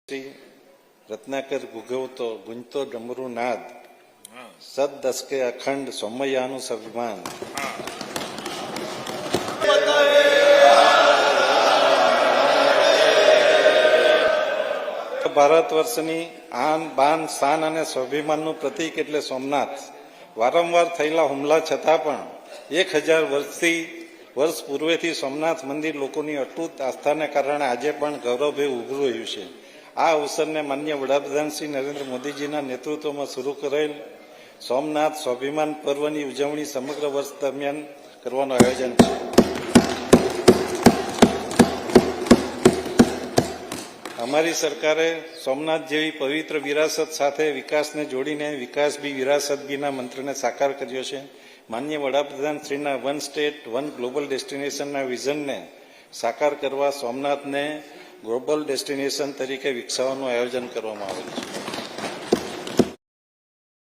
શ્રી રત્નાકર ગુગવતો ગુંજતો ડમરૂ નાદ સદ દસકે અખંડ સોમૈયાનું સ્વાભિમાન ભારત વર્ષની આન બાન શાન અને સ્વાભિમાનનું પ્રતીક એટલે સોમનાથ વારંવાર થયેલા હુમલા છતાં પણ 1000 વર્ષ પૂર્વેથી સોમનાથ મંદિર લોકોની અતૂટ આસ્થાને કારણે આજે પણ ગૌરવભેર ઉભું રહ્યું છે. આ અવસરને માન્ય વડાપ્રધાન શ્રી નરેન્દ્ર મોદીજીના નેતૃત્વમાં શરૂ કરેલ સોમનાથ સ્વાભિમાન પર્વની ઉજવણી સમગ્ર વર્ષ દરમિયાન કરવાનું આયોજન છે. અમારી સરકારે સોમનાથ જેવી પવિત્ર વિરાસત સાથે વિકાસને જોડીને વિકાસ બી વિરાસત બીના મંત્રને સાકાર કર્યો છે. માન્ય વડાપ્રધાન શ્રીના વન સ્ટેટ વન ગ્લોબલ ડેસ્ટિનેશનના વિઝનને સાકાર કરવા સોમનાથને ગ્લોબલ ડેસ્ટિનેશન તરીકે વિકસાવવાનું આયોજન કરવામાં આવેલ છે.